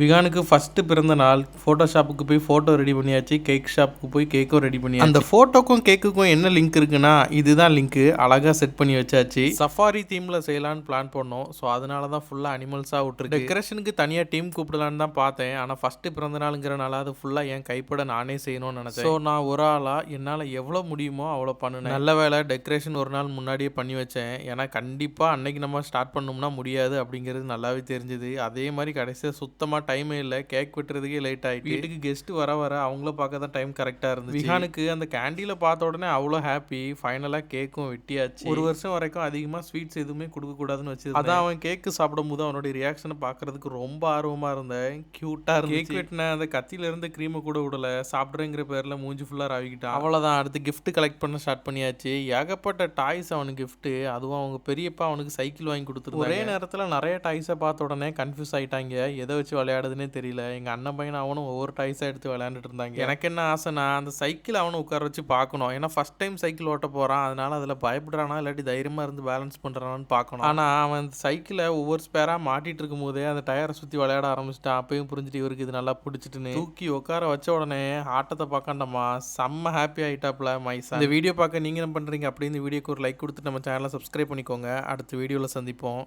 விகானுக்கு first பிறந்த நாள். ஃபோட்டோஷாப்புக்கு போய் ஃபோட்டோ ரெடி பண்ணியாச்சு. கேக் ஷாப்புக்கு போய் கேக்கும் ரெடி பண்ணியாச்சு. அந்த ஃபோட்டோக்கும் கேக்குக்கும் என்ன லிங்க் இருக்குன்னா, இதுதான் லிங்க்கு. அழகா செட் பண்ணி வச்சாச்சு. சஃபாரி தீம்ல செய்யலான்னு பிளான் பண்ணோம். ஸோ அதனால தான் ஃபுல்லாக அனிமல்ஸாக விட்டுருக்கு. டெக்கரேஷனுக்கு தனியாக டீம் கூப்பிடலான்னு தான் பார்த்தேன். ஆனால் ஃபர்ஸ்ட் பிறந்த நாளுங்கிறனால அது ஃபுல்லாக என் கைப்பட நானே செய்யணும்னு நினச்சேன். ஸோ நான் ஒரு ஆளாக என்னால் எவ்வளோ முடியுமோ அவ்வளோ பண்ணினேன். நல்ல வேலை டெக்கரேஷன் ஒரு நாள் முன்னாடியே பண்ணி வச்சேன். ஏன்னா கண்டிப்பாக அன்னைக்கு நம்ம ஸ்டார்ட் பண்ணோம்னா முடியாது அப்படிங்கிறது நல்லாவே தெரிஞ்சுது. அதே மாதிரி கடைசியாக சுத்தமாக டைமே இல்லை. கேக் வெட்டுறதுக்கே லேட் ஆகிட்டு வீட்டுக்கு கெஸ்ட் வர அவங்கள பார்க்க தான் டைம் கரெக்டாக இருந்துச்சு. விஹானுக்கு அந்த கேண்டீல பார்த்த உடனே அவ்வளோ ஹாப்பி. ஃபைனலாக கேக்கும் வெட்டியாச்சு. ஒரு வருஷம் வரைக்கும் அதிகமாக ஸ்வீட்ஸ் எதுவுமே கொடுக்கக்கூடாதுன்னு வச்சு அதான் அவன் கேக்கு சாப்பிடும் போது அவனுடைய ரியாக்ஷனை பார்க்கறதுக்கு ரொம்ப ஆர்வமாக இருந்தேன். க்யூட்டாக இருந்து கேக் வெட்டின அந்த கத்தியில இருந்து க்ரீமை கூட விடல. சாப்பிட்றேங்கிற பேரில் மூஞ்சி ஃபுல்லாக ராவிக்கிட்டான். அவ்வளோதான். அடுத்து கிஃப்ட் கலெக்ட் பண்ண ஸ்டார்ட் பண்ணியாச்சு. ஏகப்பட்ட டாய்ஸ் அவனுக்கு கிஃப்ட். அதுவும் அவங்க பெரியப்பா அவனுக்கு சைக்கிள் வாங்கி கொடுத்துருந்தாங்க. ஒரே நேரத்தில் நிறைய டாய்ஸை பார்த்த உடனே கன்ஃபியூஸ் ஆகிட்டாங்க. எதை வச்சு விளையாடுதுன்னே தெரியல. எங்கள் அண்ணன் பையன் அவனும் ஒவ்வொரு டாய்ஸாக எடுத்து விளையாண்டுட்டு இருந்தாங்க. எனக்கு என்ன ஆசைனா அந்த சைக்கிள் அவனை உட்கார வச்சு பார்க்கணும். ஏன்னா ஃபர்ஸ்ட் டைம் சைக்கிள் ஓட்ட போகிறான். அதனால அதில் பயப்படுறானா இல்லாட்டி தைரியமாக இருந்து பேலன்ஸ் பண்ணுறானான்னு பார்க்கணும். ஆனால் அவன் அந்த சைக்கிளை ஒவ்வொரு ஸ்பேராக மாட்டிட்டு இருக்கும் போதே அந்த டயரை சுற்றி விளையாட ஆரம்பிச்சிட்டான். அப்பயும் புரிஞ்சுட்டு இவருக்கு இது நல்லா பிடிச்சிட்டுன்னு தூக்கி உட்கார வச்ச உடனே ஆட்டத்தை பார்க்காண்டமா செம்ம ஹாப்பி ஆகிட்டாப்ல மைசா. இந்த வீடியோ பார்க்க நீங்கள் என்ன பண்ணுறீங்க அப்படின்னு வீடியோக்கு ஒரு லைக் கொடுத்து நம்ம சேனலை சப்ஸ்கிரைப் பண்ணிக்கோங்க. அடுத்த வீடியோவில் சந்திப்போம்.